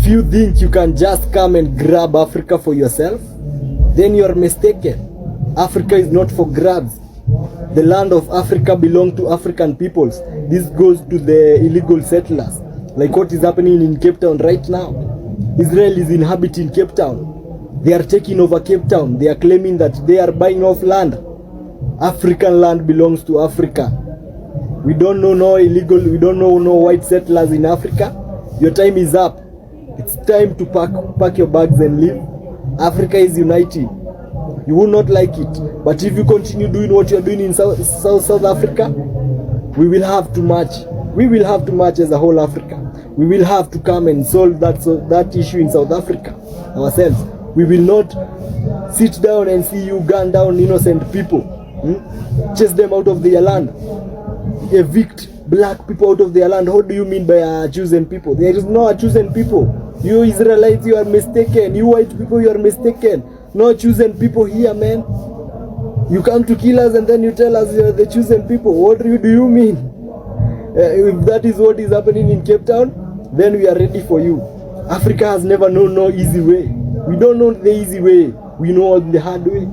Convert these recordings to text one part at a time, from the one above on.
If you think you can just come and grab Africa for yourself, then you are mistaken. Africa is not for grabs. The land of Africa belongs to African peoples. This goes to the illegal settlers, like what is happening in Cape Town right now. Israel is inhabiting Cape Town. They are taking over Cape Town. They are claiming that they are buying off land. African land belongs to Africa. We don't know no illegal, we don't know no white settlers in Africa. Your time is up. It's time to pack your bags and leave. Africa is uniting. You will not like it, but if you continue doing what you are doing in South Africa, we will have to march. We will have to march as a whole Africa. We will have to come and solve that issue in South Africa ourselves. We will not sit down and see you gun down innocent people, chase them out of their land, evict black people out of their land. What do you mean by a chosen people? There is no chosen people. You Israelites, you are mistaken. You white people, you are mistaken. No chosen people here, man. You come to kill us and then you tell us you are the chosen people. What do you mean? If that is what is happening in Cape Town, then we are ready for you. Africa has never known no easy way. We don't know the easy way. We know the hard way.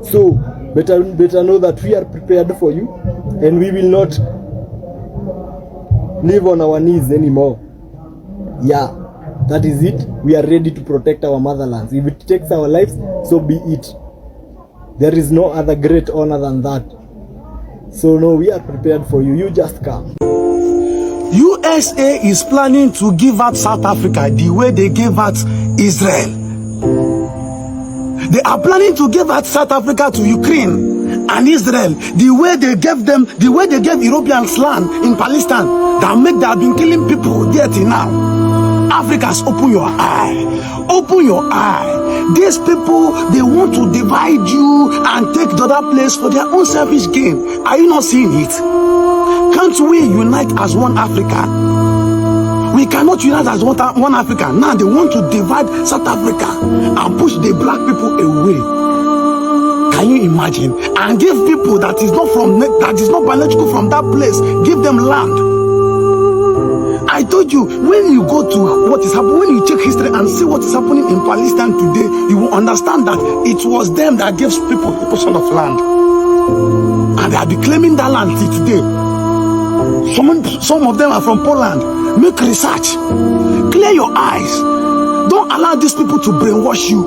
So better know that we are prepared for you, and we will not live on our knees anymore. Yeah, that is it. We are ready to protect our motherlands. If it takes our lives, so be it. There is no other great honor than that. So no, we are prepared for you. You just come. USA is planning to give out South Africa the way they gave out Israel. They are planning to give out South Africa to Ukraine and Israel the way they gave Europeans land in Palestine that have been killing people there till now. Africans, open your eye. Open your eye. These people, they want to divide you and take the other place for their own selfish gain. Are you not seeing it? Can't we unite as one Africa? We cannot unite as one Africa. Now they want to divide South Africa and push the black people away. Can you imagine? And give people that is not biological from that place, give them land. I told you, when you go to what is happening, when you check history and see what is happening in Palestine today, you will understand that it was them that gave people a portion of land. And they have been claiming that land till today. Some of them are from Poland. Make research. Clear your eyes. Don't allow these people to brainwash you.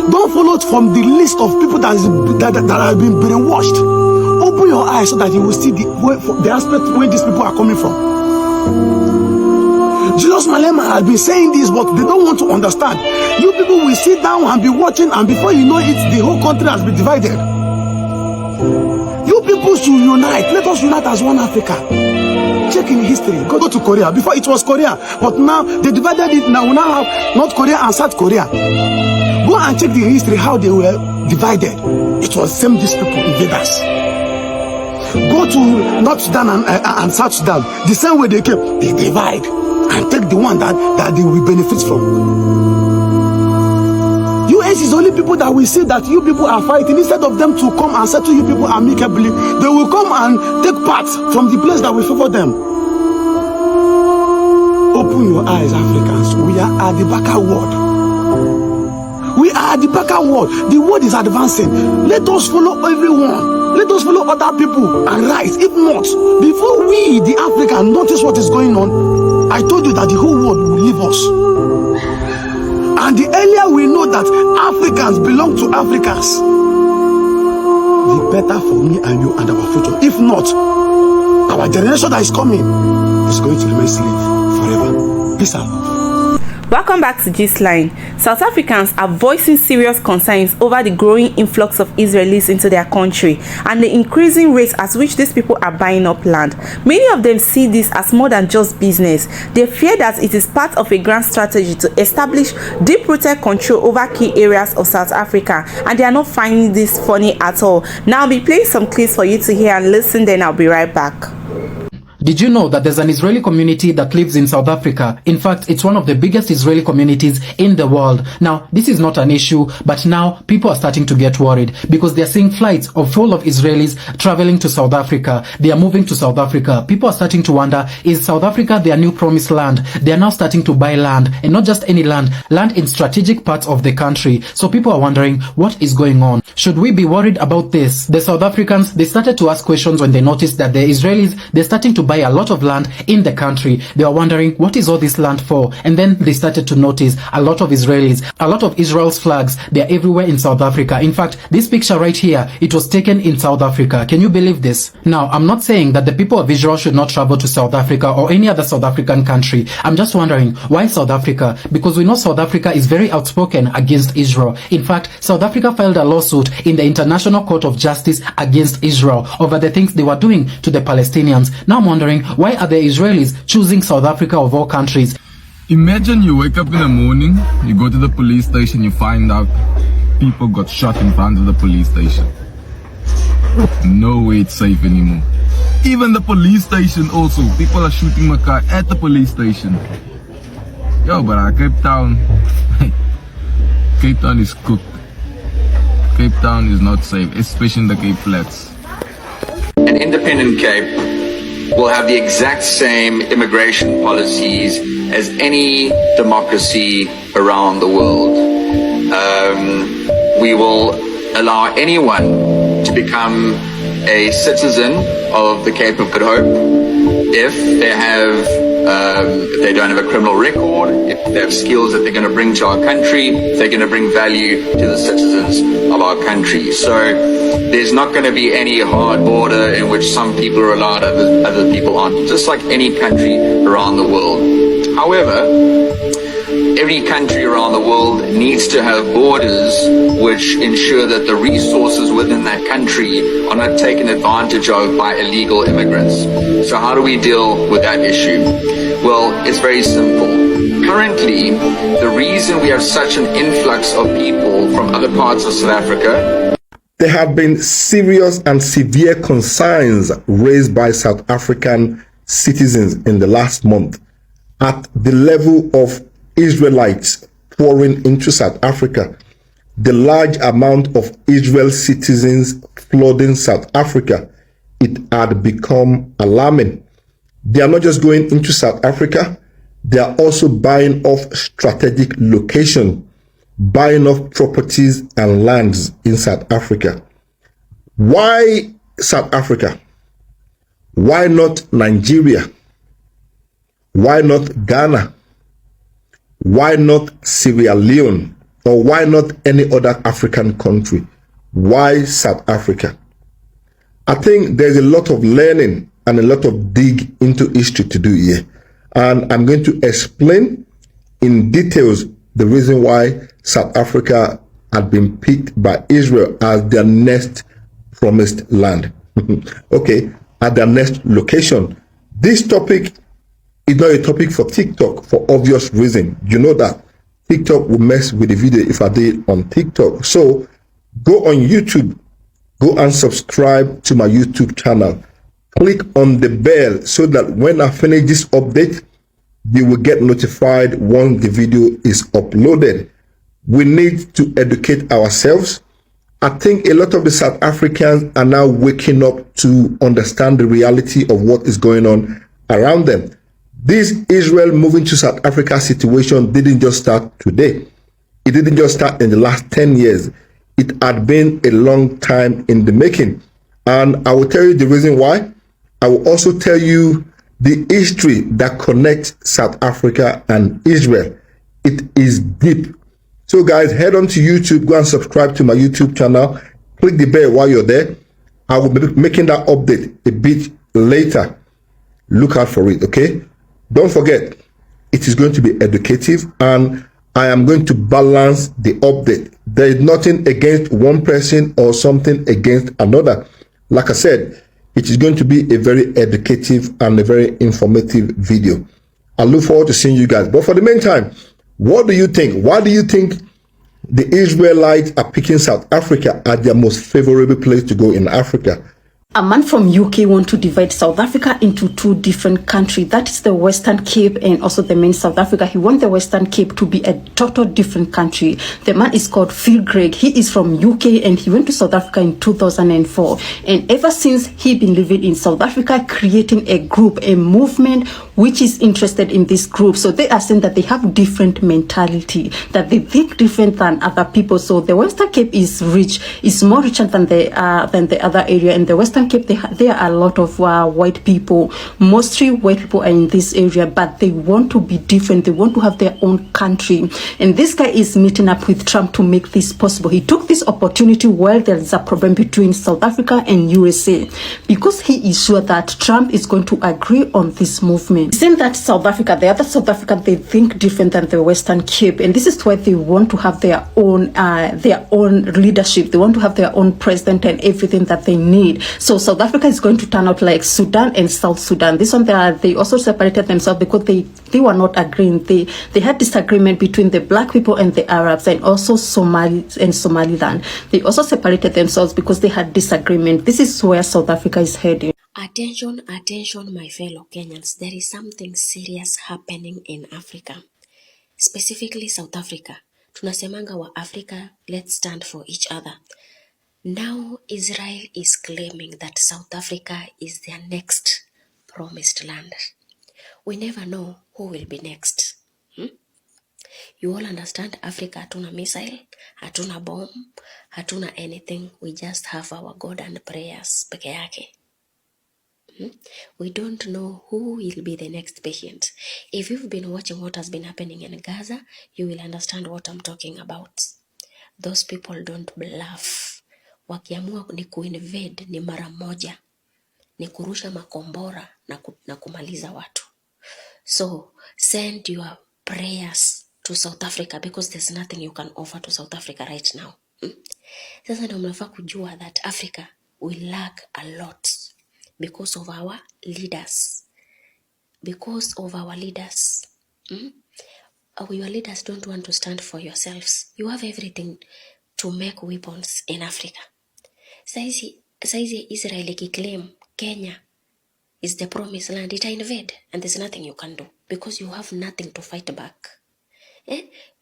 Don't follow it from the list of people that have been brainwashed. Open your eyes so that you will see the aspect where these people are coming from. Jesus Malema has been saying this, but they don't want to understand. You people will sit down and be watching, and before you know it, the whole country has been divided. You people should unite. Let us unite as one Africa. Check in history. Go to Korea. Before it was Korea, but now they divided it. Now we now have North Korea and South Korea. Go and check the history how they were divided. It was same these people, invaders. Go to North Sudan and South Sudan. The same way they came, they divide and take the one that they will benefit from. US is only people that will see that you people are fighting. Instead of them to come and settle you people amicably, they will come and take part from the place that will favor them. Open your eyes, Africans. We are at the backward world. We are at the backward world. The world is advancing. Let us follow everyone. Let us follow other people and rise. If not, before we, the Africans, notice what is going on, I told you that the whole world will leave us. And the earlier we know that Africans belong to Africans, the better for me and you and our future. If not, our generation that is coming is going to remain slave forever. Peace out. Welcome back to Gistline. South Africans are voicing serious concerns over the growing influx of Israelis into their country and the increasing rate at which these people are buying up land. Many of them see this as more than just business. They fear that it is part of a grand strategy to establish deep-rooted control over key areas of South Africa, and they are not finding this funny at all. Now I'll be playing some clips for you to hear and listen, then I'll be right back. Did you know that there's an Israeli community that lives in South Africa? In fact, it's one of the biggest Israeli communities in the world. Now, this is not an issue, but now people are starting to get worried because they're seeing flights full of Israelis traveling to South Africa. They are moving to South Africa. People are starting to wonder, is South Africa their new promised land? They are now starting to buy land, and not just any land in strategic parts of the country. So people are wondering, what is going on? Should we be worried about this? The South Africans, they started to ask questions when they noticed that the Israelis, they're starting to buy a lot of land in the country. They are wondering, what is all this land for? And then they started to notice a lot of Israelis, a lot of Israel's flags, they're everywhere in South Africa. In fact, this picture right here, it was taken in South Africa. Can you believe this? Now, I'm not saying that the people of Israel should not travel to South Africa or any other South African country. I'm just wondering, why South Africa? Because we know South Africa is very outspoken against Israel. In fact, South Africa filed a lawsuit in the International Court of Justice against Israel over the things they were doing to the Palestinians. Now I'm wondering, why are the Israelis choosing South Africa of all countries? Imagine you wake up in the morning, you go to the police station, you find out people got shot in front of the police station. No way it's safe anymore. Even the police station also, people are shooting my car at the police station. Yo, but Cape Town, Cape Town is cooked. Cape Town is not safe, especially in the Cape Flats. An independent Cape will have the exact same immigration policies as any democracy around the world. We will allow anyone to become a citizen of the Cape of Good Hope if they don't have a criminal record, if they have skills that they're going to bring to our country, if they're going to bring value to the citizens of our country. So there's not going to be any hard border in which some people are allowed, other people aren't, just like any country around the world. However, every country around the world needs to have borders which ensure that the resources within that country are not taken advantage of by illegal immigrants. So how do we deal with that issue? Well, it's very simple. Currently, the reason we have such an influx of people from other parts of South Africa. There have been serious and severe concerns raised by South African citizens in the last month at the level of Israelites pouring into South Africa. The large amount of Israel citizens flooding South Africa, it had become alarming. They are not just going into South Africa, they are also buying off strategic location, buying off properties and lands in South Africa. Why South Africa? Why not Nigeria? Why not Ghana? Why not Sierra Leone? Or why not any other African country? Why South Africa? I think there's a lot of learning and a lot of dig into history to do here. And I'm going to explain in details the reason why South Africa had been picked by Israel as their next promised land. Okay, at their next location. This topic is not a topic for TikTok for obvious reason. You know that TikTok will mess with the video if I did on TikTok. So go on YouTube, go and subscribe to my YouTube channel. Click on the bell so that when I finish this update, you will get notified once the video is uploaded. We need to educate ourselves. I think a lot of the South Africans are now waking up to understand the reality of what is going on around them. This Israel moving to South Africa situation didn't just start today. It didn't just start in the last 10 years. It had been a long time in the making. And I will tell you the reason why. I will also tell you the history that connects South Africa and Israel. It is deep. So guys, head on to YouTube, go and subscribe to my YouTube channel. Click the bell while you're there. I will be making that update a bit later. Look out for it, okay? Don't forget, it is going to be educative and I am going to balance the update. There is nothing against one person or something against another. Like I said, it is going to be a very educative and a very informative video. I look forward to seeing you guys. But for the meantime, what do you think? Why do you think the Israelites are picking South Africa as their most favorable place to go in Africa? A man from UK want to divide South Africa into two different countries. That is the Western Cape and also the main South Africa. He want the Western Cape to be a total different country. The man is called Phil Gregg. He is from UK and he went to South Africa in 2004. And ever since, he been living in South Africa, creating a group, a movement, which is interested in this group. So they are saying that they have different mentality, that they think different than other people. So the Western Cape is rich, is more richer than the other area. In the Western Cape, there are a lot of white people. Mostly white people are in this area, but they want to be different. They want to have their own country. And this guy is meeting up with Trump to make this possible. He took this opportunity while there is a problem between South Africa and USA, because he is sure that Trump is going to agree on this movement. Saying that South Africa, the other South African, they think different than the Western Cape, and this is why they want to have their own leadership. They want to have their own president and everything that they need. So South Africa is going to turn out like Sudan and South Sudan. This one, they also separated themselves because they were not agreeing. They had disagreement between the black people and the Arabs, and also Somalis and Somaliland. They also separated themselves because they had disagreement. This is where South Africa is heading. Attention, attention, my fellow Kenyans. There is something serious happening in Africa, specifically South Africa. Tunasemanga wa Africa, let's stand for each other. Now Israel is claiming that South Africa is their next promised land. We never know who will be next. You all understand Africa hatuna missile, hatuna bomb, hatuna anything. We just have our God and prayers peke yake. We don't know who will be the next patient. If you've been watching what has been happening in Gaza, you will understand what I'm talking about. Those people don't bluff. Wakiamua ni kuinvade ni mara moja, ni kurusha makombora na kumaliza watu. So send your prayers to South Africa, because there's nothing you can offer to South Africa right now. Sasa ndio mnafaa kujua that Africa will lack a lot because of our leaders. Because of our leaders. Your leaders don't want to stand for yourselves. You have everything to make weapons in Africa. Saizi Israel ikiclaim Kenya is the promised land, it invade, and there's nothing you can do because you have nothing to fight back.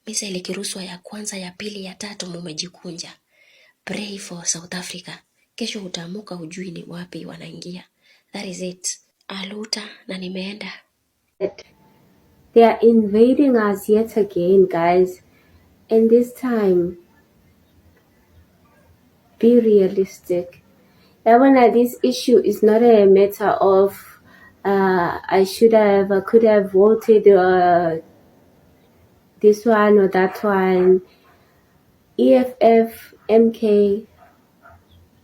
Missile ikiruswa ya kwanza, ya pili, ya tatu, mumejikunja. Pray for South Africa. Kesho utamuka ujui ni wapi wanaingia. That is it. Aluta na nimeenda. They are invading us yet again, guys. And this time, be realistic. This issue is not a matter of I could have voted this one or that one. EFF, MK,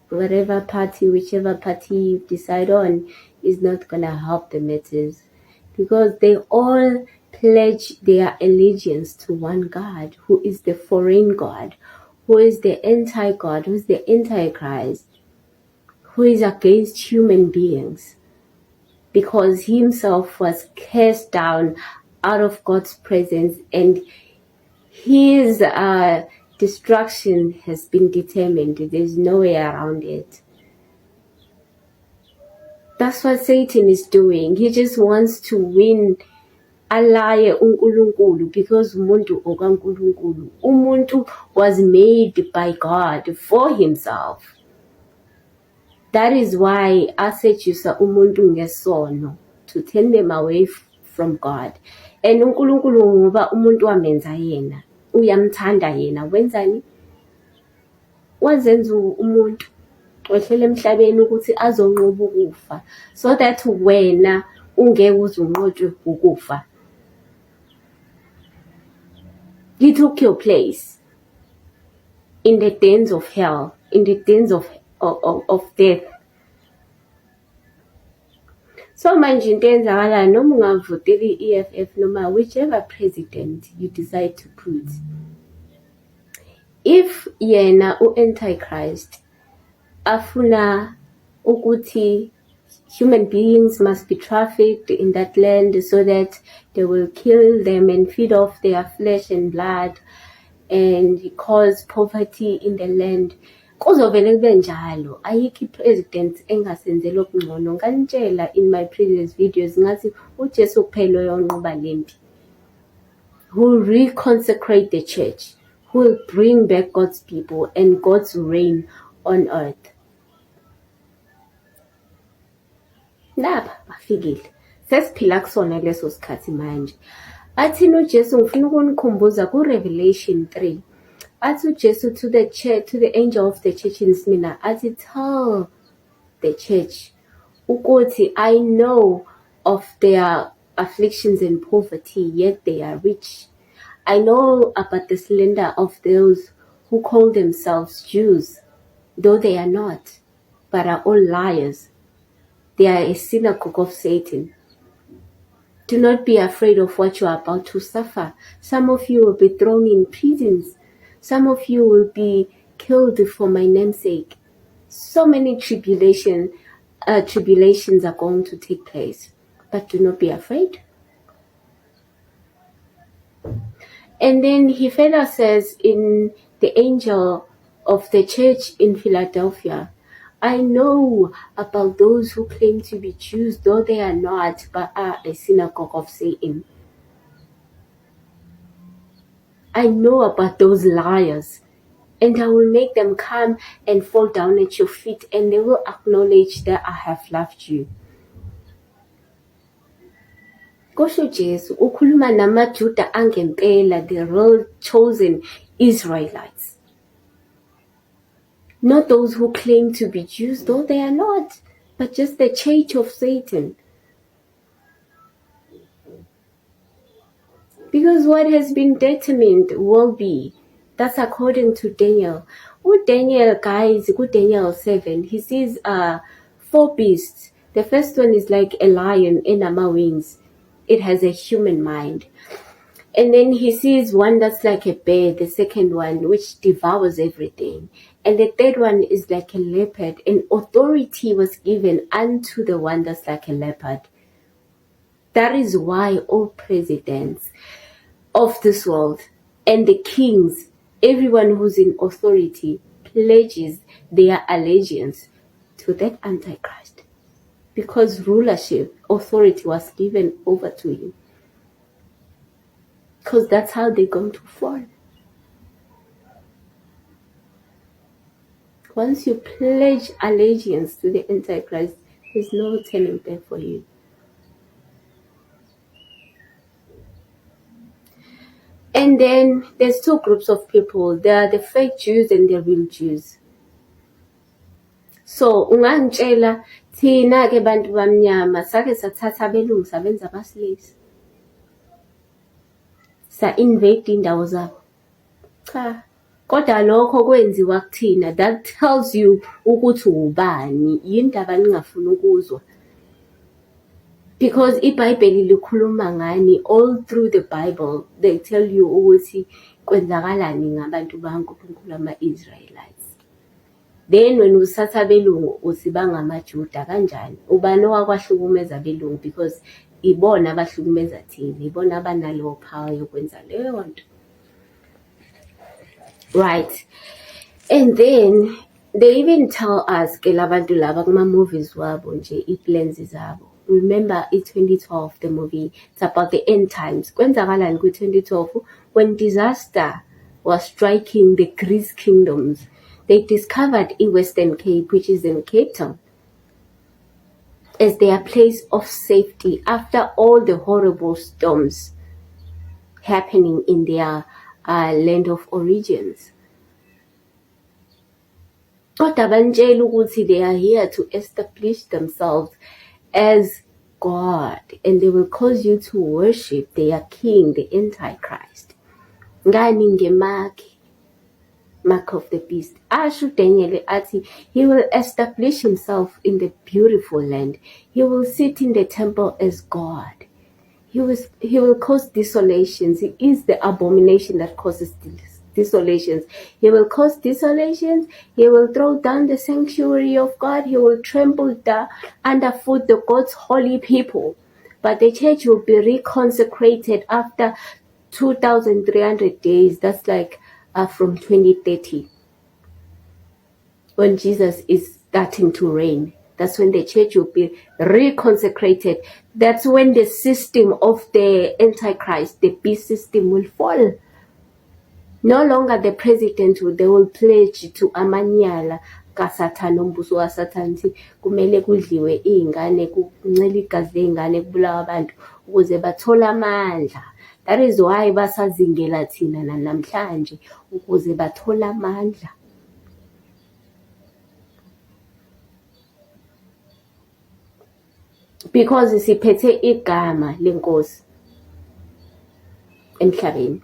whatever party, whichever party you decide on, is not gonna help the matters, because they all pledge their allegiance to one God, who is the foreign God, who is the anti-God, who is the antichrist, who is against human beings, because he himself was cast down out of God's presence, and his destruction has been determined. There's no way around it. That's what Satan is doing. He just wants to win. Alaye uNkulunkulu, because umuntu okaNkulunkulu. Umuntu was made by God for himself. That is why asetshisa umuntu ngesono, to turn them away from God. And uNkulunkulu ngoba umuntu wamenza yena, uyamthanda yena, wenzani? Wazenza umuntu wehlele emhlabeni ukuthi azonqoba ukufa, so that wena ungeke uzunqotshwe ukufa. He took your place in the dens of hell, in the dens of death. So manje into enzakalayo, noma ungavotela i-EFF noma whichever president you decide to put, if yena u-antichrist afuna ukuthi human beings must be trafficked in that land so that they will kill them and feed off their flesh and blood and cause poverty in the land, kuzovele kube njalo. Ayikho i-president engasenzeli okungcono. Nganitshela in my previous videos ngathi uJesu kuphela oyonqoba lempi, who will reconsecrate the church, who will bring back God's people and God's reign on earth. Lapha bafikile, sesiphila kusona leso sikhathi manje. Athina uJesu, ngifuna ukunikhumbuza ku-Revelation 3. Athi uJesu to the church, to the angel of the church in Smyrna, athi tell the church ukuthi I know of their afflictions and poverty, yet they are rich. I know about the slander of those who call themselves Jews, though they are not, but are all liars. They are a synagogue of Satan. Do not be afraid of what you are about to suffer. Some of you will be thrown in prisons. Some of you will be killed for my name's sake. So many tribulations are going to take place. But do not be afraid. And then he further says in the angel of the church in Philadelphia, I know about those who claim to be Jews, though they are not, but are a synagogue of Satan. I know about those liars, and I will make them come and fall down at your feet, and they will acknowledge that I have loved you. Kosho Jesu ukhuluma namaJuda angempela, the real chosen Israelites. Not those who claim to be Jews, though they are not, but just the church of Satan. Because what has been determined will be, that's according to Daniel. With Daniel, guys, with Daniel 7, he sees 4 beasts. The first one is like a lion in wings. It has a human mind. And then he sees one that's like a bear, the second one, which devours everything. And the third one is like a leopard. And authority was given unto the one that's like a leopard. That is why all presidents of this world and the kings, everyone who's in authority, pledges their allegiance to that Antichrist. Because rulership, authority was given over to him. Because that's how they're going to fall. Once you pledge allegiance to the Antichrist, there's no turning back for you. And then there's 2 groups of people. There are the fake Jews and the real Jews. So, ungangitshela thina ke bantu bamnyama sake sathatha abelungu sabenza abaslaves. Sa-invade indawo zabo. Cha. Kodwa lokho kwenziwa kuthina. That tells you ukuthi ubani. Yindaba ningafuna ukuzwa. Because iBhayibheli likhuluma ngani all through the Bible. They tell you ukuthi kwenzakalani ngabantu bakaNkulunkulu ama-Israelites. Then when usatha abelungu usibanga amaJuda kanjani? Ubani owakwahlukumeza abelungu? Because ibona abahlukumeza thina, ibona abanaleyo power yokwenza leyo nto. Right. And then they even tell us ke labantu laba kuma movies wabo nje i-plans zabo. Remember in 2012 the movie, it's about the end times. Kwenzakalani ku-2012 when disaster was striking the Greece kingdoms. They discovered in Western Cape, which is in Cape Town, as their place of safety after all the horrible storms happening in their land of origins. Kodwa banjela ukuthi they are here to establish themselves as God, and they will cause you to worship their king, the Antichrist. Ngani ngemakhi? Mark of the beast. Ashu Daniel ati, he will establish himself in the beautiful land. He will sit in the temple as God. He will cause desolations. He is the abomination that causes desolations. He will cause desolations. He will throw down the sanctuary of God. He will trample down underfoot the God's holy people. But the church will be reconsecrated after 2,300 days. That's like from 2030. when Jesus is starting to reign. That's when the church will be reconsecrated. That's when the system of the Antichrist, the beast system, will fall. No longer the president, they will pledge to amanyala kaSathane, umbuso waSathane, ukuthi kumele kudliwe iy'ngane, kuncele igazi ley'ngane, kubulawa abantu ukuze bathole amandla. That is why basazingela thina namhlanje ukuze bathole amandla. Because siphethe igama lenkosi emhlabeni.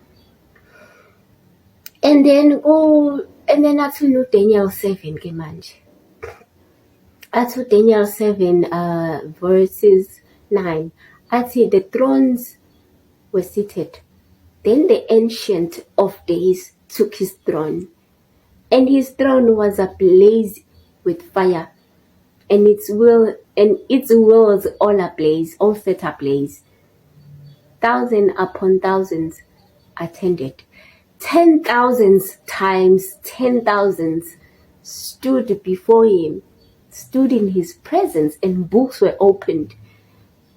And then athi no Daniel 7 ke manje. Athi Daniel 7 verses 9. Athi the thrones were seated. Then the Ancient of Days took his throne, and his throne was ablaze with fire, and its wheels all ablaze, all set ablaze. Thousands upon thousands attended. 10,000 times 10,000 stood before him, stood in his presence, and books were opened,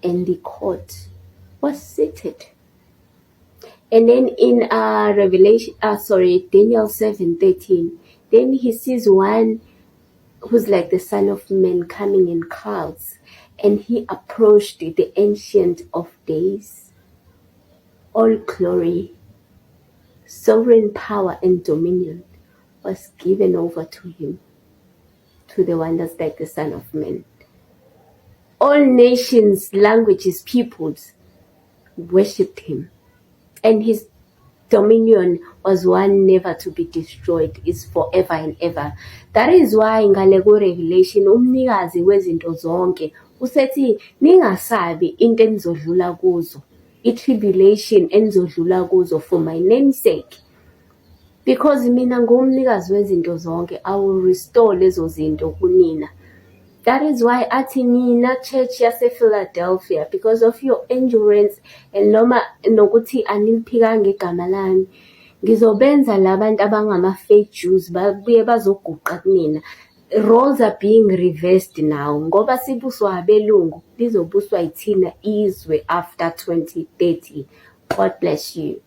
and the court was seated. And then in Daniel 7:13, then he sees one who's like the Son of Man coming in clouds, and he approached the Ancient of Days. All glory, sovereign power, and dominion was given over to him, to the one that's like the Son of Man. All nations, languages, peoples worshipped him, and his dominion was one never to be destroyed, is forever and ever. That is why ngale ku Revelation umnikazi wezinto zonke usethi ningasabi into enizodlula kuzo, i-tribulation enizodlula kuzo for my name's sake, because mina ngumnikazi wezinto zonke. I will restore lezo zinto kunina. That is why athi nina church yase Philadelphia, because of your endurance and noma nokuthi aniliphikanga igama lami, ngizobenza labantu abangama-fake Jews babuye bazoguqa kunina. Roles are being reversed now. Ngoba sibuswa abelungu, lizobuswa ithina izwe after 2030. God bless you.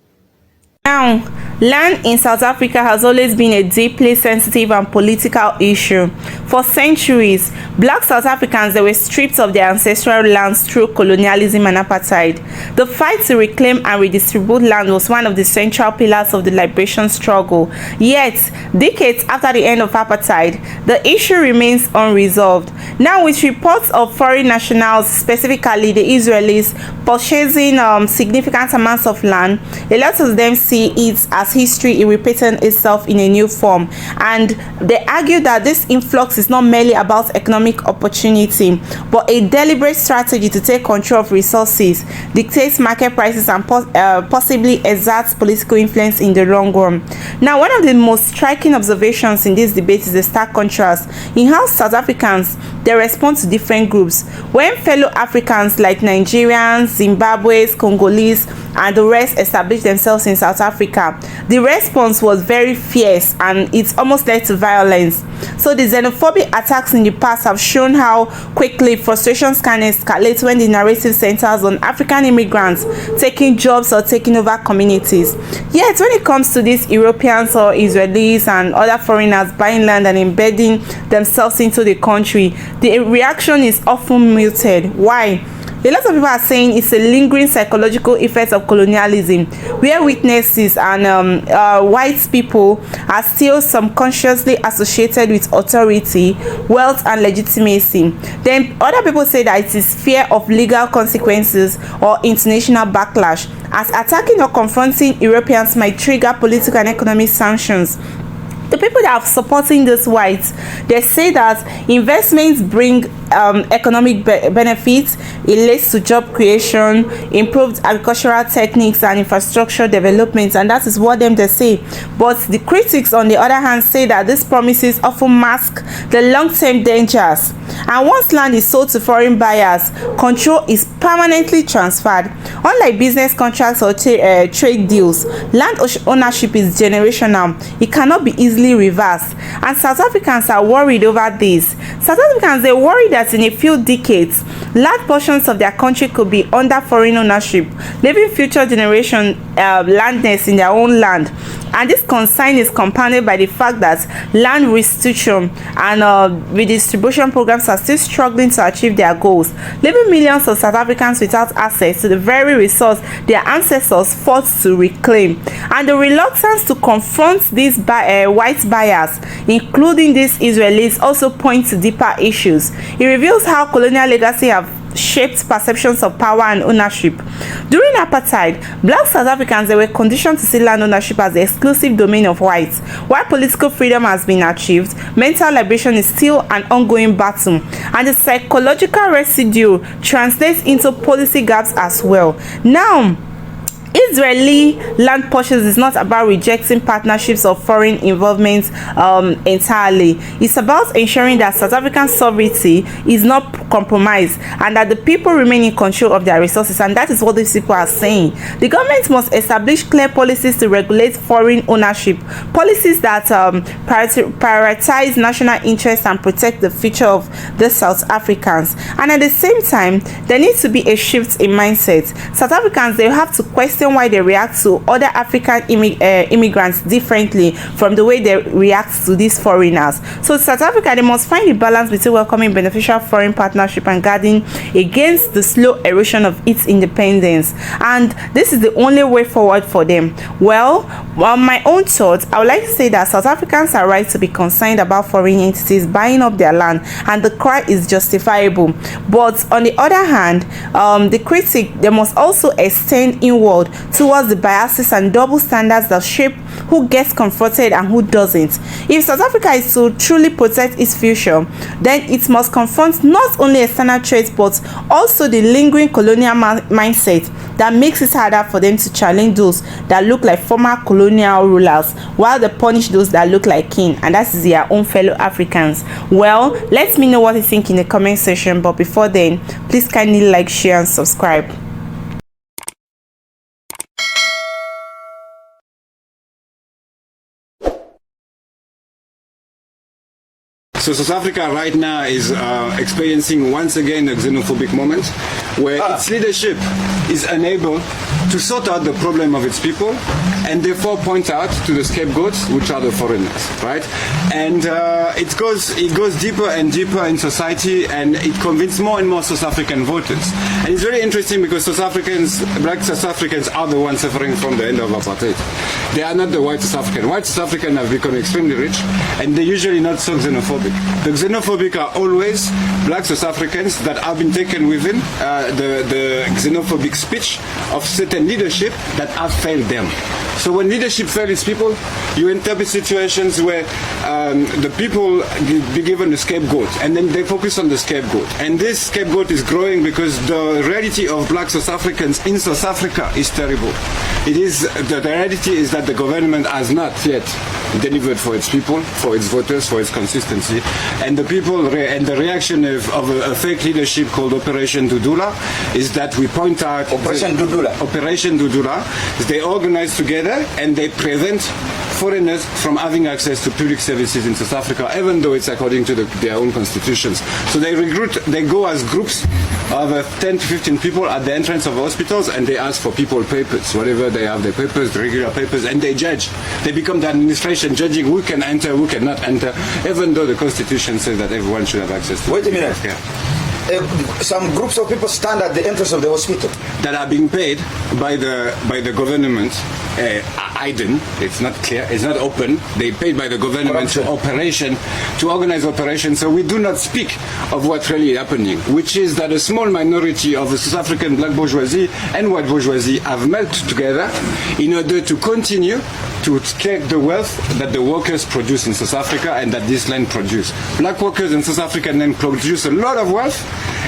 Now, land in South Africa has always been a deeply sensitive and political issue. For centuries, black South Africans they were stripped of their ancestral lands through colonialism and apartheid. The fight to reclaim and redistribute land was one of the central pillars of the liberation struggle. Yet, decades after the end of apartheid, the issue remains unresolved. Now, with reports of foreign nationals, specifically the Israelis, purchasing significant amounts of land, a lot of them see it as history repeating itself in a new form, and they argue that this influx is not merely about economic opportunity but a deliberate strategy to take control of resources, dictate market prices, and possibly exert political influence in the long run. Now, one of the most striking observations in this debate is the stark contrast in how South Africans they respond to different groups. When fellow Africans like Nigerians, Zimbabweans, Congolese, and the rest established themselves in South Africa, the response was very fierce and it almost led to violence. So the xenophobia attacks in the past have shown how quickly frustrations can escalate when the narrative centers on African immigrants taking jobs or taking over communities. Yet when it comes to these Europeans or Israelis and other foreigners buying land and embedding themselves into the country, the reaction is often muted. Why? A lot of people are saying it's a lingering psychological effect of colonialism, where witnesses and white people are still subconsciously associated with authority, wealth, and legitimacy. Then other people say that it is fear of legal consequences or international backlash, as attacking or confronting Europeans might trigger political and economic sanctions. The people that are supporting these whites, they say that investments bring economic benefits, it leads to job creation, improved agricultural techniques and infrastructure development, and that is what they say. But the critics on the other hand say that these promises often mask the long-term dangers, and once land is sold to foreign buyers, control is permanently transferred. Unlike business contracts or trade deals, land ownership is generational. It cannot be easily reversed, and South Africans are worried over this. South Africans, they worry that in a few decades, large portions of their country could be under foreign ownership, leaving future generations landless in their own land. And this concern is compounded by the fact that land restitution and redistribution programs are still struggling to achieve their goals, leaving millions of South Africans without access to the very resource their ancestors fought to reclaim. And the reluctance to confront these white buyers, including these Israelis, also points to deeper issues. It reveals how colonial legacy have shaped perceptions of power and ownership. During apartheid, black South Africans, they were conditioned to see land ownership as the exclusive domain of whites. While political freedom has been achieved, mental liberation is still an ongoing battle, and the psychological residue translates into policy gaps as well. Now, Israeli land purchase is not about rejecting partnerships or foreign involvement entirely. It's about ensuring that South African sovereignty is not compromised and that the people remain in control of their resources, and that is what these people are saying. The government must establish clear policies to regulate foreign ownership, policies that prioritize national interests and protect the future of the South Africans. And at the same time, there needs to be a shift in mindset. South Africans, they have to question why they react to other African immigrants differently from the way they react to these foreigners. So South Africa, they must find a balance between welcoming beneficial foreign partnership and guarding against the slow erosion of its independence. And this is the only way forward for them. Well, on my own thoughts, I would like to say that South Africans are right to be concerned about foreign entities buying up their land, and the cry is justifiable. But on the other hand, the critic, they must also extend inward towards the biases and double standards that shape who gets confronted and who doesn't. If South Africa is to truly protect its future, then it must confront not only external threats but also the lingering colonial mindset that makes it harder for them to challenge those that look like former colonial rulers, while they punish those that look like kin, and that is their own fellow Africans. Well, let me know what you think in the comment section, but before then, please kindly like, share and subscribe. So South Africa right now is experiencing once again a xenophobic moment where its leadership is unable to sort out the problem of its people and therefore point out to the scapegoats, which are the foreigners, right? And it goes deeper and deeper in society, and it convinces more and more South African voters. And it's very interesting because South Africans, black South Africans, are the ones suffering from the end of apartheid. They are not the white South African. White South African have become extremely rich, and they're usually not so xenophobic. The xenophobic are always black South Africans that have been taken within the xenophobic speech of certain leadership that have failed them. So when leadership fails its people, you end up in situations where the people be given a scapegoat, and then they focus on the scapegoat. And this scapegoat is growing because the reality of black South Africans in South Africa is terrible. It is the reality is that the government has not yet delivered for its people, for its voters, for its consistency, and the people and the reaction of a fake leadership called Operation Dudula is that we point out Operation Dudula is they organize together and they prevent foreigners from having access to public services in South Africa, even though it's according to their own constitutions. So they go as groups of 10 to 15 people at the entrance of hospitals, and they ask for people papers, whatever they have, their papers, the regular papers, and they judge. They become the administration judging who can enter, who cannot enter, even though the constitution says that everyone should have access to. Wait a minute. Yeah. Some groups of people stand at the entrance of the hospital that are being paid by the government. Hidden, it's not clear, it's not open. They paid by the government to organize operations. So we do not speak of what's really happening, which is that a small minority of the South African black bourgeoisie and white bourgeoisie have melted together in order to continue to take the wealth that the workers produce in South Africa and that this land produce. Black workers in South Africa then produce a lot of wealth,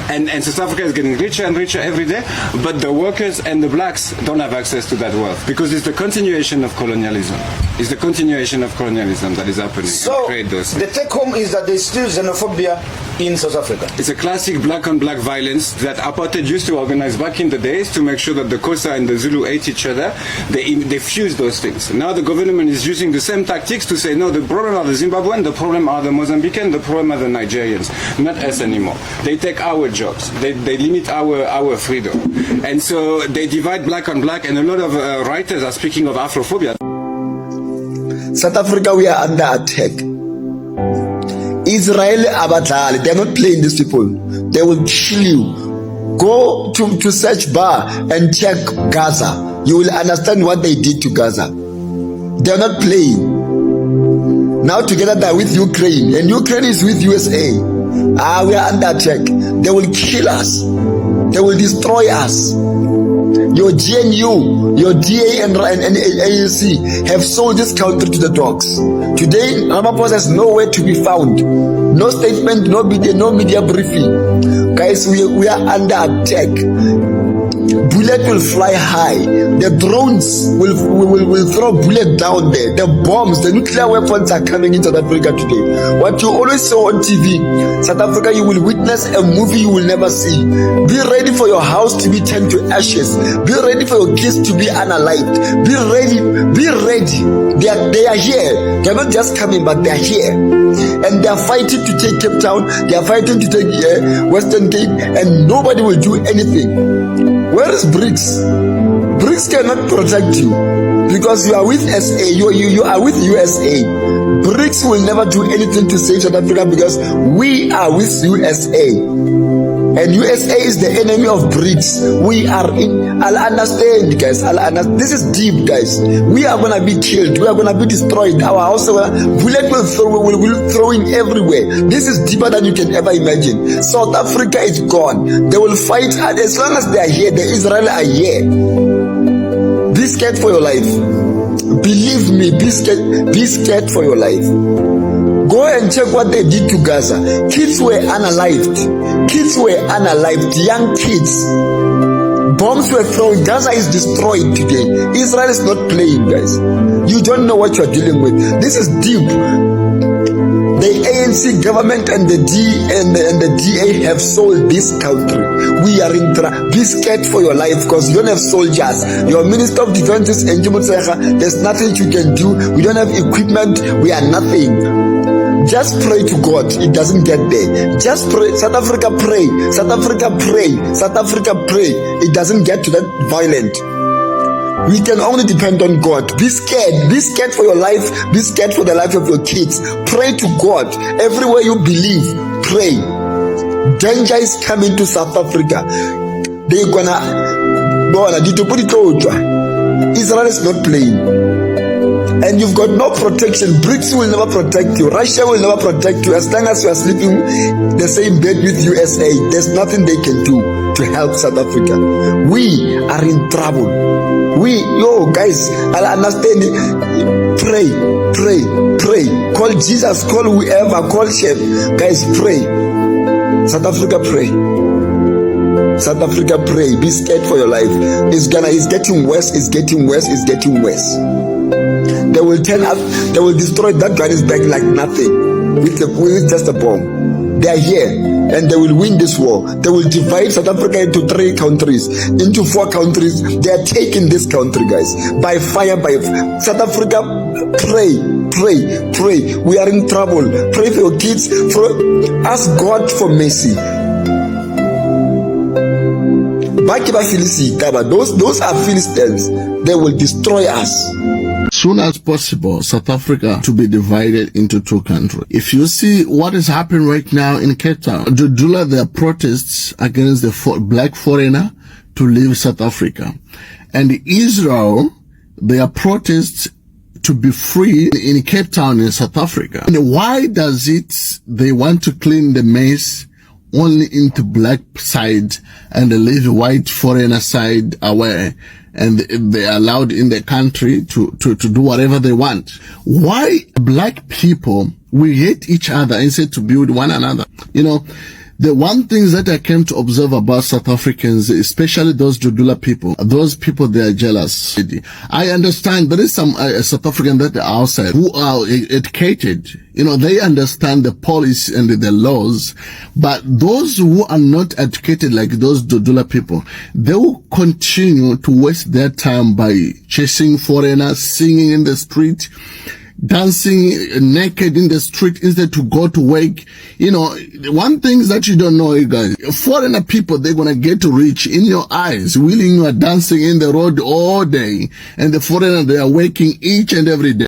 and South Africa is getting richer and richer every day, but the workers and the blacks don't have access to that wealth because it's the continuation of colonialism. It's the continuation of colonialism that is happening. So the take home is that there's still xenophobia in South Africa. It's a classic black on black violence that apartheid used to organize back in the days to make sure that the Xhosa and the Zulu ate each other. They fused those things. Now the government is using the same tactics to say, no, the problem are the Zimbabwean, the problem are the Mozambican, the problem are the Nigerians, not us anymore. They take our jobs. They limit our freedom. And so they divide black on black, and a lot of writers are speaking of Afrophobia. South Africa, we are under attack. Israel, Abatal, they're not playing these people. They will kill you. Go to search bar and check Gaza. You will understand what they did to Gaza. They're not playing. Now together they're with Ukraine, and Ukraine is with USA. We are under attack. They will kill us. They will destroy us. Your GNU, your DA and ANC have sold this country to the dogs. Today, Ramaphosa has nowhere to be found. No statement, no media briefing. Guys, we are under attack. Bullet will fly high. The drones will throw bullet down there. The bombs, the nuclear weapons are coming into South Africa today. What you always saw on TV, South Africa, you will witness a movie you will never see. Be ready for your house to be turned to ashes. Be ready for your kids to be unalived. Be ready. Be ready. They are here. They are not just coming, but they are here. And they are fighting to take Cape Town. They are fighting to take Western Cape, and nobody will do anything. Where is BRICS? BRICS cannot protect you because you are with SA. You are with USA. BRICS will never do anything to save South Africa because we are with USA. And USA is the enemy of BRICS. We are in. I'll understand, guys. This is deep, guys. We are gonna be killed. We are gonna be destroyed. Our house, bullet will throw in everywhere. This is deeper than you can ever imagine. South Africa is gone. They will fight as long as they are here. The Israel are here. Be scared for your life. Believe me. Be scared for your life. Go and check what they did to Gaza. Kids were unalived. Young kids. Bombs were thrown. Gaza is destroyed today. Israel is not playing, guys. You don't know what you're dealing with. This is deep. The ANC government and the DA have sold this country. We are in trouble. Be scared for your life because you don't have soldiers. Your Minister of Defense is Njimutsecha. There's nothing you can do. We don't have equipment. We are nothing. Just pray to God. It doesn't get there. Just pray. South Africa, pray. South Africa, pray. South Africa, pray. It doesn't get to that violent. We can only depend on God. Be scared. Be scared for your life. Be scared for the life of your kids. Pray to God. Everywhere you believe, pray. Danger is coming to South Africa. They're gonna Israel is not playing. And you've got no protection. BRICS will never protect you. Russia will never protect you. As long as you are sleeping the same bed with USA, there's nothing they can do to help South Africa. We are in trouble. Guys, I'll understand it. Pray. Call Jesus, call whoever, call Chef. Guys, pray. South Africa, pray. South Africa, pray. Be scared for your life. It's getting worse. They will turn up, they will destroy that Johannesburg like nothing with just a bomb. They are here and they will win this war. They will divide South Africa into 3 countries, into 4 countries. They are taking this country, guys, by fire, South Africa, pray. We are in trouble. Pray for your kids. Ask God for mercy. Those are Philistines. They will destroy us. Soon as possible, South Africa to be divided into 2 countries. If you see what is happening right now in Cape Town, there are protests against the black foreigner to leave South Africa. And Israel, there are protests to be free in Cape Town in South Africa. And why does they want to clean the mess only into black side and leave white foreigner side away? and they're allowed in the country to do whatever they want. Why black people, we hate each other instead to build one another? You know, the one thing that I came to observe about South Africans, especially those Jodula people, they are jealous. I understand there is some South Africans that are outside who are educated. You know, they understand the policy and the laws, but those who are not educated like those Jodula people, they will continue to waste their time by chasing foreigners, singing in the street, dancing naked in the street instead to go to work. You know, one thing that you don't know, you guys, foreigner people, they're gonna get rich in your eyes, willing you are dancing in the road all day, and the foreigner, they are working each and every day.